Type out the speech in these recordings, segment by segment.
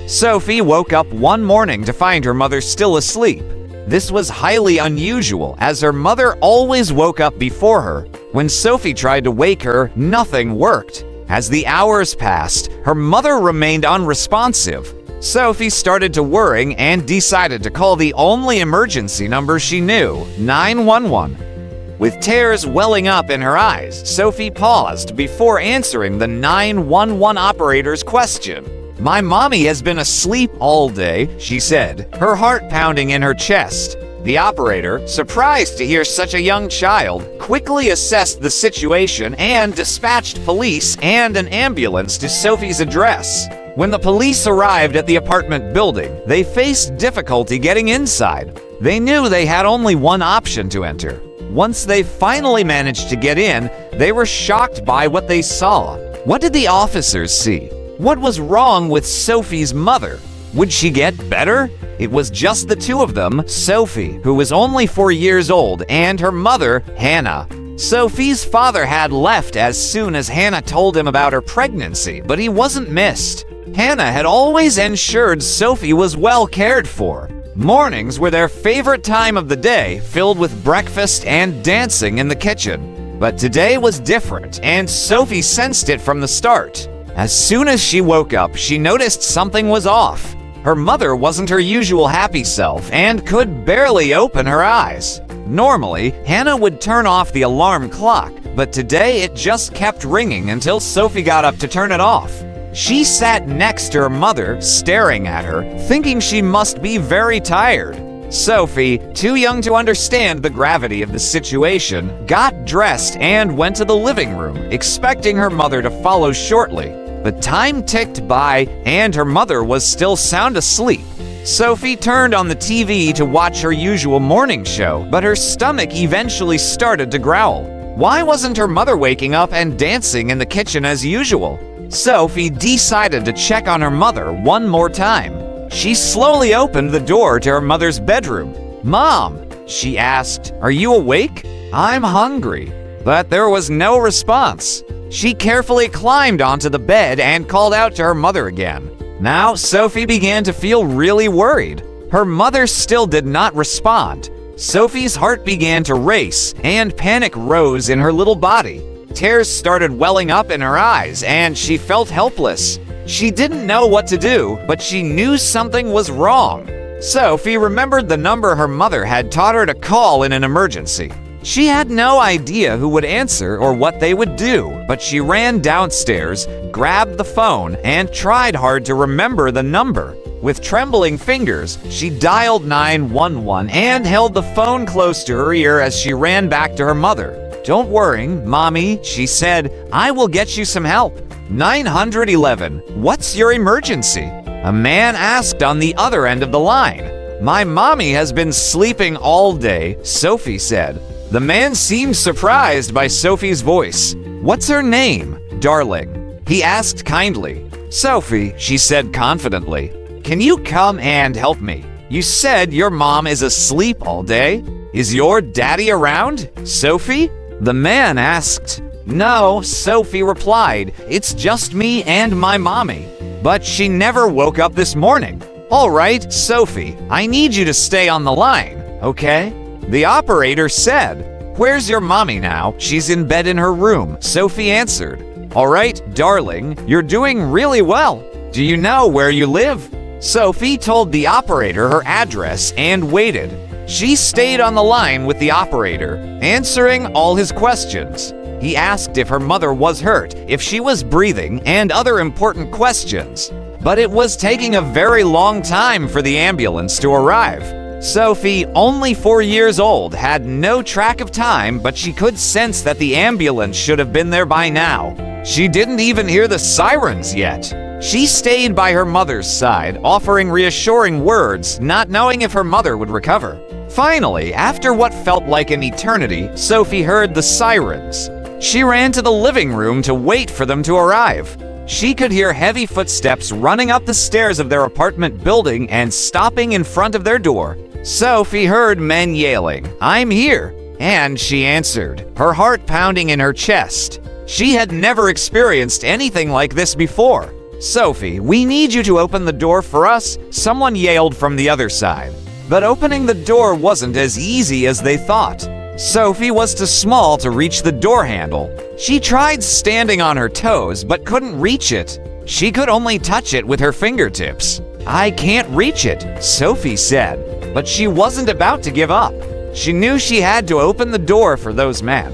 Sophie woke up one morning to find her mother still asleep. This was highly unusual, as her mother always woke up before her. When Sophie tried to wake her, nothing worked. As the hours passed, her mother remained unresponsive. Sophie started to worry and decided to call the only emergency number she knew, 911. With tears welling up in her eyes, Sophie paused before answering the 911 operator's question. "My mommy has been asleep all day," she said, her heart pounding in her chest. The operator, surprised to hear such a young child, quickly assessed the situation and dispatched police and an ambulance to Sophie's address. When the police arrived at the apartment building, they faced difficulty getting inside. They knew they had only one option to enter. Once they finally managed to get in, they were shocked by what they saw. What did the officers see? What was wrong with Sophie's mother? Would she get better? It was just the two of them, Sophie, who was only 4 years old, and her mother, Hannah. Sophie's father had left as soon as Hannah told him about her pregnancy, but he wasn't missed. Hannah had always ensured Sophie was well cared for. Mornings were their favorite time of the day, filled with breakfast and dancing in the kitchen. But today was different, and Sophie sensed it from the start. As soon as she woke up, she noticed something was off. Her mother wasn't her usual happy self and could barely open her eyes. Normally, Hannah would turn off the alarm clock, but today it just kept ringing until Sophie got up to turn it off. She sat next to her mother, staring at her, thinking she must be very tired. Sophie, too young to understand the gravity of the situation, got dressed and went to the living room, expecting her mother to follow shortly. But time ticked by, and her mother was still sound asleep. Sophie turned on the TV to watch her usual morning show, but her stomach eventually started to growl. Why wasn't her mother waking up and dancing in the kitchen as usual? Sophie decided to check on her mother one more time. She slowly opened the door to her mother's bedroom. "Mom," she asked, "are you awake? I'm hungry." But there was no response. She carefully climbed onto the bed and called out to her mother again. Now Sophie began to feel really worried. Her mother still did not respond. Sophie's heart began to race, and panic rose in her little body. Tears started welling up in her eyes, and she felt helpless. She didn't know what to do, but she knew something was wrong. Sophie remembered the number her mother had taught her to call in an emergency. She had no idea who would answer or what they would do, but she ran downstairs, grabbed the phone, and tried hard to remember the number. With trembling fingers, she dialed 911 and held the phone close to her ear as she ran back to her mother. "Don't worry, Mommy," she said. "I will get you some help." 911, "What's your emergency?" A man asked on the other end of the line. "My mommy has been sleeping all day," Sophie said. The man seemed surprised by Sophie's voice. "What's her name, darling?" he asked kindly. "Sophie," she said confidently, "can you come and help me? You said your mom is asleep all day. Is your daddy around, Sophie?" The man asked. "No," Sophie replied. "It's just me and my mommy. But she never woke up this morning." "All right, Sophie, I need you to stay on the line, okay?" The operator said. "Where's your mommy now?" "She's in bed in her room," Sophie answered. "All right, darling, you're doing really well. Do you know where you live?" Sophie told the operator her address and waited. She stayed on the line with the operator, answering all his questions. He asked if her mother was hurt, if she was breathing, and other important questions. But it was taking a very long time for the ambulance to arrive. Sophie, only 4 years old, had no track of time, but she could sense that the ambulance should have been there by now. She didn't even hear the sirens yet. She stayed by her mother's side, offering reassuring words, not knowing if her mother would recover. Finally, after what felt like an eternity, Sophie heard the sirens. She ran to the living room to wait for them to arrive. She could hear heavy footsteps running up the stairs of their apartment building and stopping in front of their door. Sophie heard men yelling, "I'm here," and she answered, her heart pounding in her chest. She had never experienced anything like this before. "Sophie, we need you to open the door for us," someone yelled from the other side. But opening the door wasn't as easy as they thought. Sophie was too small to reach the door handle. She tried standing on her toes but couldn't reach it. She could only touch it with her fingertips. "I can't reach it," Sophie said, but she wasn't about to give up. She knew she had to open the door for those men.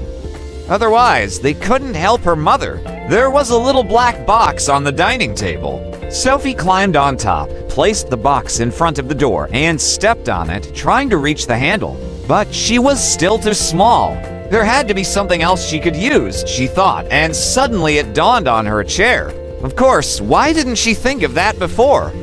Otherwise, they couldn't help her mother. There was a little black box on the dining table. Sophie climbed on top, placed the box in front of the door, and stepped on it, trying to reach the handle. But she was still too small. There had to be something else she could use, she thought, and suddenly it dawned on her: a chair. Of course, why didn't she think of that before?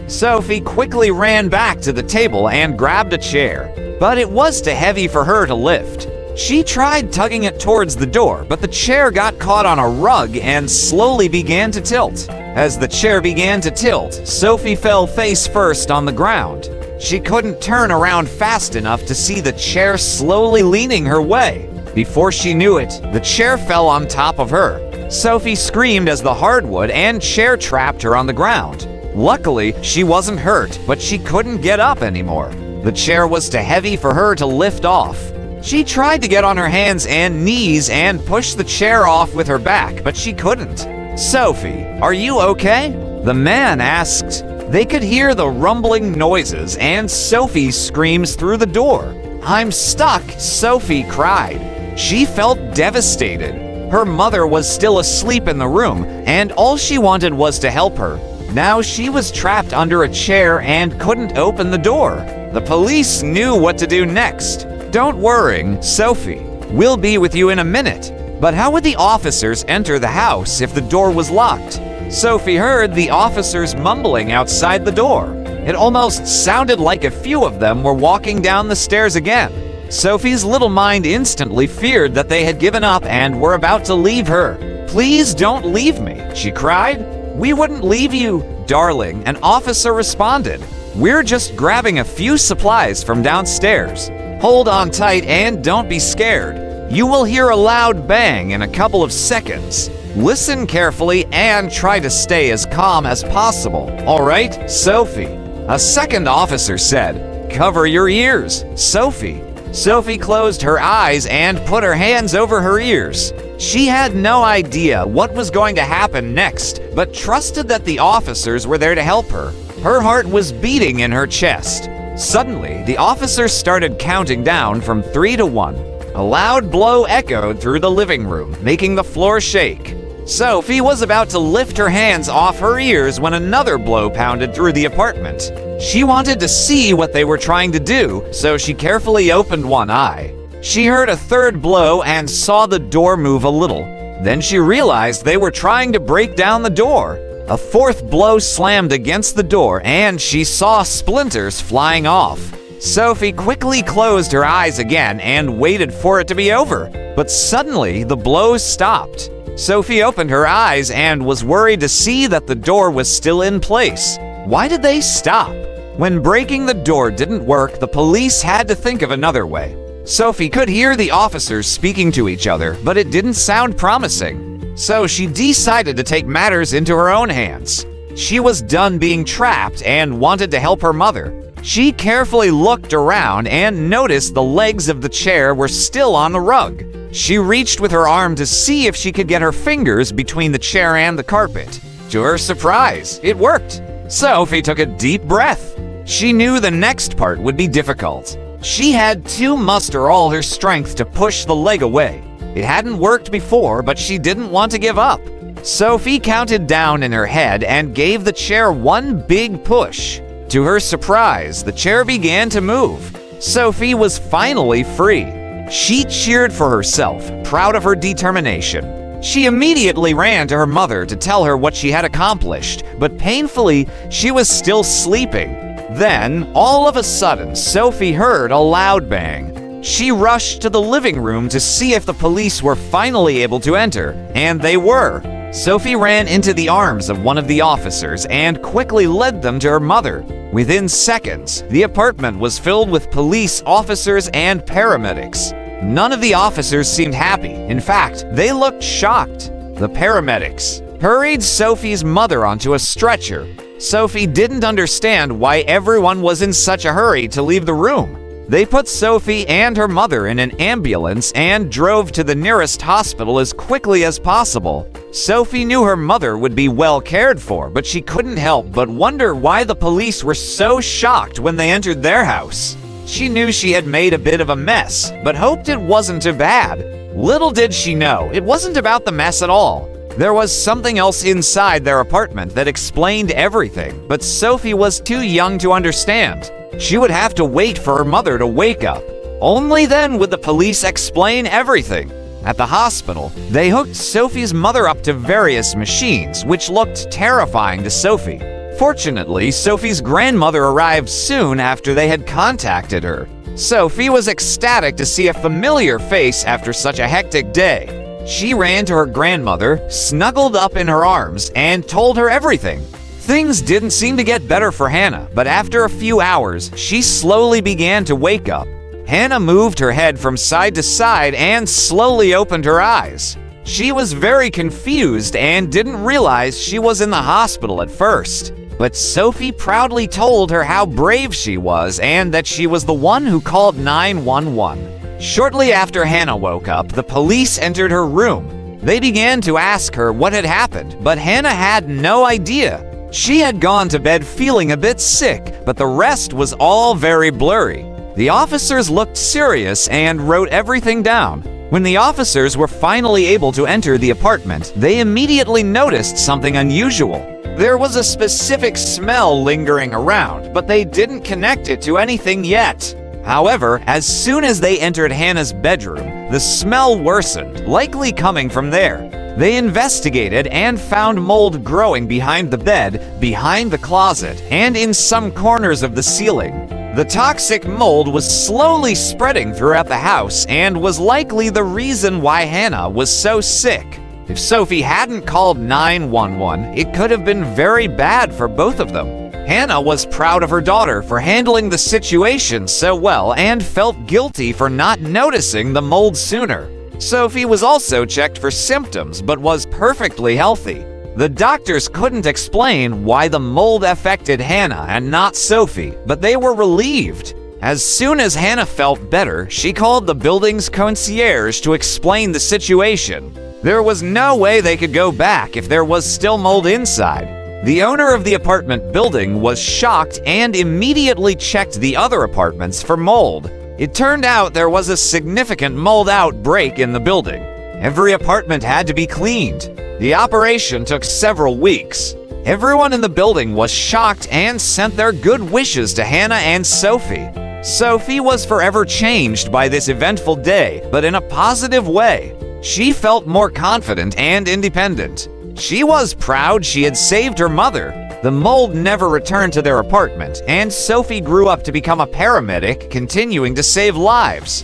Sophie quickly ran back to the table and grabbed a chair, but it was too heavy for her to lift. She tried tugging it towards the door, but the chair got caught on a rug and slowly began to tilt. As the chair began to tilt, Sophie fell face first on the ground. She couldn't turn around fast enough to see the chair slowly leaning her way. Before she knew it, the chair fell on top of her. Sophie screamed as the hardwood and chair trapped her on the ground. Luckily, she wasn't hurt, but she couldn't get up anymore. The chair was too heavy for her to lift off. She tried to get on her hands and knees and push the chair off with her back, but she couldn't. "Sophie, are you okay?" the man asked. They could hear the rumbling noises and Sophie's screams through the door. "I'm stuck," Sophie cried. She felt devastated. Her mother was still asleep in the room, and all she wanted was to help her. Now she was trapped under a chair and couldn't open the door. The police knew what to do next. "Don't worry, Sophie. We'll be with you in a minute." But how would the officers enter the house if the door was locked? Sophie heard the officers mumbling outside the door. It almost sounded like a few of them were walking down the stairs again. Sophie's little mind instantly feared that they had given up and were about to leave her. "Please don't leave me," she cried. "We wouldn't leave you, darling," an officer responded. "We're just grabbing a few supplies from downstairs. Hold on tight and don't be scared. You will hear a loud bang in a couple of seconds. Listen carefully and try to stay as calm as possible. All right, Sophie?" A second officer said. "Cover your ears, Sophie." Sophie closed her eyes and put her hands over her ears. She had no idea what was going to happen next, but trusted that the officers were there to help her. Her heart was beating in her chest. Suddenly, the officers started counting down from 3 to 1. A loud blow echoed through the living room, making the floor shake. Sophie was about to lift her hands off her ears when another blow pounded through the apartment. She wanted to see what they were trying to do, so she carefully opened one eye. She heard a third blow and saw the door move a little. Then she realized they were trying to break down the door. A fourth blow slammed against the door, and she saw splinters flying off. Sophie quickly closed her eyes again and waited for it to be over. But suddenly, the blows stopped. Sophie opened her eyes and was worried to see that the door was still in place. Why did they stop? When breaking the door didn't work, the police had to think of another way. Sophie could hear the officers speaking to each other, but it didn't sound promising. So she decided to take matters into her own hands. She was done being trapped and wanted to help her mother. She carefully looked around and noticed the legs of the chair were still on the rug. She reached with her arm to see if she could get her fingers between the chair and the carpet. To her surprise, it worked. Sophie took a deep breath. She knew the next part would be difficult. She had to muster all her strength to push the leg away. It hadn't worked before, but she didn't want to give up. Sophie counted down in her head and gave the chair one big push. To her surprise, the chair began to move. Sophie was finally free. She cheered for herself, proud of her determination. She immediately ran to her mother to tell her what she had accomplished, but painfully, she was still sleeping. Then, all of a sudden, Sophie heard a loud bang. She rushed to the living room to see if the police were finally able to enter, and they were. Sophie ran into the arms of one of the officers and quickly led them to her mother. Within seconds, the apartment was filled with police officers and paramedics. None of the officers seemed happy. In fact, they looked shocked. The paramedics, hurried Sophie's mother onto a stretcher. Sophie didn't understand why everyone was in such a hurry to leave the room. They put Sophie and her mother in an ambulance and drove to the nearest hospital as quickly as possible. Sophie knew her mother would be well cared for, but she couldn't help but wonder why the police were so shocked when they entered their house. She knew she had made a bit of a mess, but hoped it wasn't too bad. Little did she know, it wasn't about the mess at all. There was something else inside their apartment that explained everything, but Sophie was too young to understand. She would have to wait for her mother to wake up. Only then would the police explain everything. At the hospital, they hooked Sophie's mother up to various machines, which looked terrifying to Sophie. Fortunately, Sophie's grandmother arrived soon after they had contacted her. Sophie was ecstatic to see a familiar face after such a hectic day. She ran to her grandmother, snuggled up in her arms, and told her everything. Things didn't seem to get better for Hannah, but after a few hours, she slowly began to wake up. Hannah moved her head from side to side and slowly opened her eyes. She was very confused and didn't realize she was in the hospital at first. But Sophie proudly told her how brave she was and that she was the one who called 911. Shortly after Hannah woke up, the police entered her room. They began to ask her what had happened, but Hannah had no idea. She had gone to bed feeling a bit sick, but the rest was all very blurry. The officers looked serious and wrote everything down. When the officers were finally able to enter the apartment, they immediately noticed something unusual. There was a specific smell lingering around, but they didn't connect it to anything yet. However, as soon as they entered Hannah's bedroom, the smell worsened, likely coming from there. They investigated and found mold growing behind the bed, behind the closet, and in some corners of the ceiling. The toxic mold was slowly spreading throughout the house and was likely the reason why Hannah was so sick. If Sophie hadn't called 911, it could have been very bad for both of them. Hannah was proud of her daughter for handling the situation so well and felt guilty for not noticing the mold sooner. Sophie was also checked for symptoms but was perfectly healthy. The doctors couldn't explain why the mold affected Hannah and not Sophie, but they were relieved. As soon as Hannah felt better, she called the building's concierge to explain the situation. There was no way they could go back if there was still mold inside. The owner of the apartment building was shocked and immediately checked the other apartments for mold. It turned out there was a significant mold outbreak in the building. Every apartment had to be cleaned. The operation took several weeks. Everyone in the building was shocked and sent their good wishes to Hannah and Sophie. Sophie was forever changed by this eventful day, but in a positive way. She felt more confident and independent. She was proud she had saved her mother. The mold never returned to their apartment, and Sophie grew up to become a paramedic, continuing to save lives.